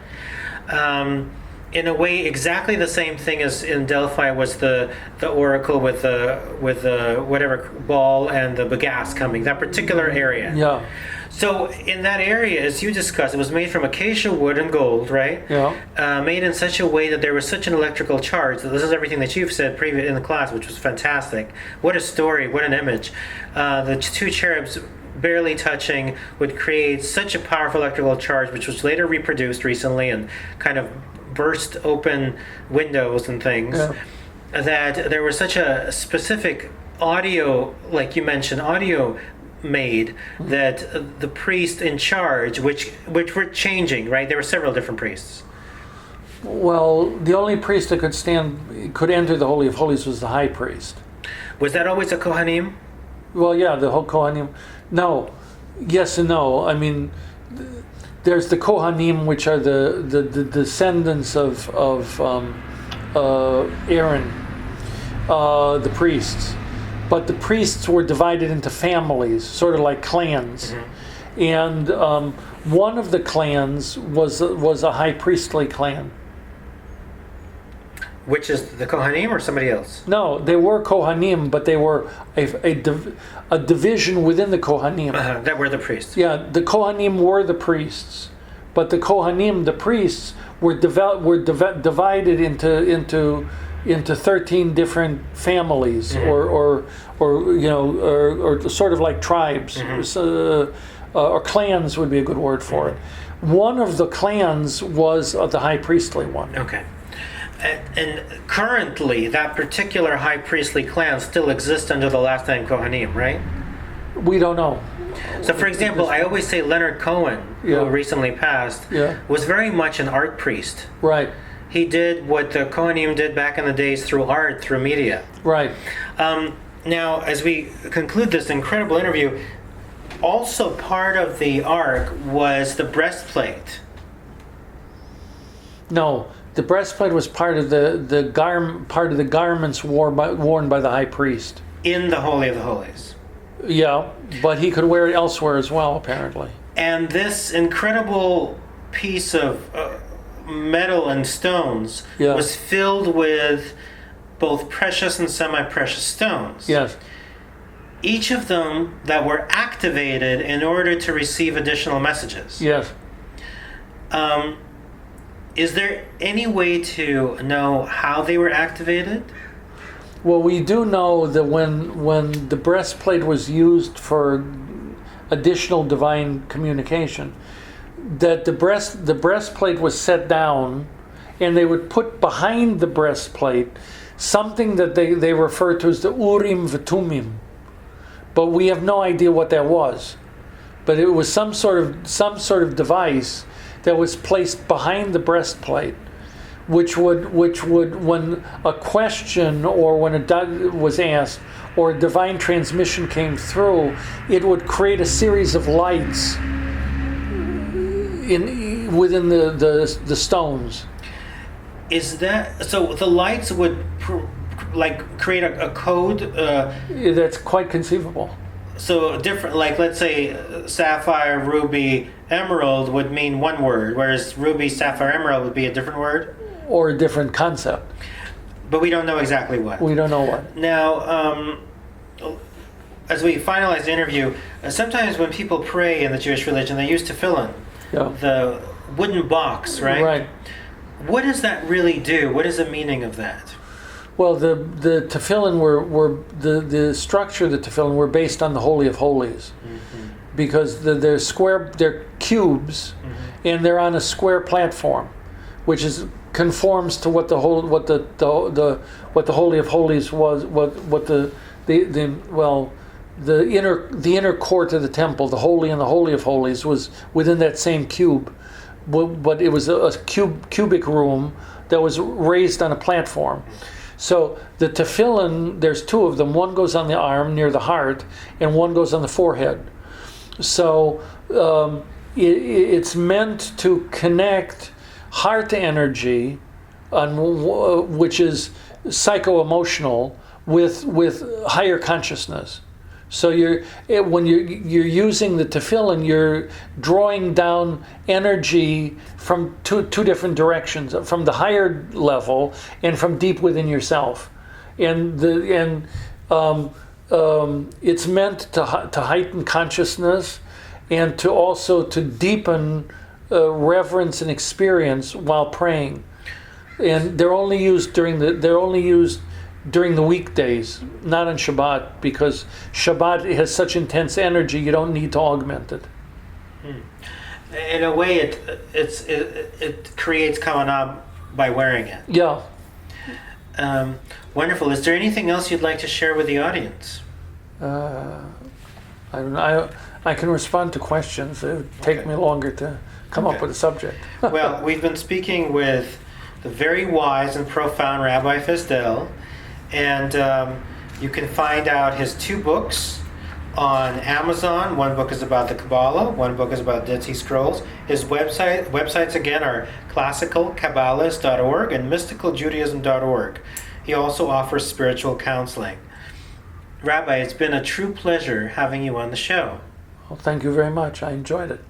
In a way, exactly the same thing as in Delphi was the oracle with the whatever ball and the bagasse coming. That particular area. Yeah. So in that area, as you discussed, it was made from acacia wood and gold, right? Yeah. Made in such a way that there was such an electrical charge. So this is everything that you've said previous in the class, which was fantastic. What a story! What an image! The two cherubs barely touching would create such a powerful electrical charge, which was later reproduced recently and kind of burst open windows and things. Yeah. That there was such a specific audio, like you mentioned, audio made that the priest in charge, which were changing, right? There were several different priests. Well, the only priest that could enter the Holy of Holies was the high priest. Was that always a Kohanim? Well, yeah, the whole Kohanim. No, yes and no. I mean, there's the Kohanim, which are the descendants of Aaron, the priests. But the priests were divided into families, sort of like clans. Mm-hmm. And one of the clans was a high priestly clan. Which is the Kohanim or somebody else? No, they were Kohanim, but they were a division within the Kohanim. That were the priests. Yeah, the Kohanim were the priests, but the Kohanim, the priests, were divided into 13 different families, mm-hmm. or sort of like tribes, mm-hmm. Or clans would be a good word for it. One of the clans was the high priestly one. Okay. And currently, that particular high priestly clan still exists under the last name Kohanim, right? We don't know. So, for example, I always say Leonard Cohen, who recently passed, was very much an art priest. Right. He did what the Kohanim did back in the days through art, through media. Right. Now, as we conclude this incredible interview, also part of the ark was the breastplate. No. The breastplate was part of the garments worn by the high priest in the Holy of the Holies. Yeah, but he could wear it elsewhere as well, apparently. And this incredible piece of metal and stones was filled with both precious and semi-precious stones. Yes. Each of them that were activated in order to receive additional messages. Yes. Is there any way to know how they were activated? Well, we do know that when the breastplate was used for additional divine communication, that the breastplate was set down, and they would put behind the breastplate something that they refer to as the Urim V'Tumim, but we have no idea what that was. But it was some sort of device that was placed behind the breastplate, which would when a question or when was asked or a divine transmission came through, it would create a series of lights within the stones. Is that so? The lights would create a code. That's quite conceivable. So different, like let's say sapphire, ruby, emerald would mean one word, whereas ruby, sapphire, emerald would be a different word? Or a different concept. But we don't know exactly what. We don't know what. Now, as we finalize the interview, sometimes when people pray in the Jewish religion, they use tefillin, the wooden box, right? Right. What does that really do? What is the meaning of that? Well, the tefillin were the structure of the tefillin were based on the Holy of Holies, mm-hmm. because they're cubes, mm-hmm. and they're on a square platform, which conforms to what the Holy of Holies was, what the inner court of the temple, the Holy and the Holy of Holies, was within that same cube, but it was a cubic room that was raised on a platform. So the tefillin, there's two of them. One goes on the arm near the heart, and one goes on the forehead. So it's meant to connect heart energy, which is psycho-emotional, with higher consciousness. So when you're using the tefillin, you're drawing down energy from two different directions, from the higher level and from deep within yourself, and it's meant to heighten consciousness and to also to deepen reverence and experience while praying. And they're only used during the weekdays, not on Shabbat, because Shabbat has such intense energy, you don't need to augment it. In a way, it creates kavanah by wearing it. Yeah. Wonderful. Is there anything else you'd like to share with the audience? I don't know. I can respond to questions. It would take me longer to come up with a subject. Well, we've been speaking with the very wise and profound Rabbi Fisdel. And You can find out his 2 books on Amazon. One book is about the Kabbalah, one book is about Dead Sea Scrolls. His websites again are classicalkabbalist.org and mysticaljudaism.org. He also offers spiritual counseling. Rabbi, it's been a true pleasure having you on the show. Well, thank you very much. I enjoyed it.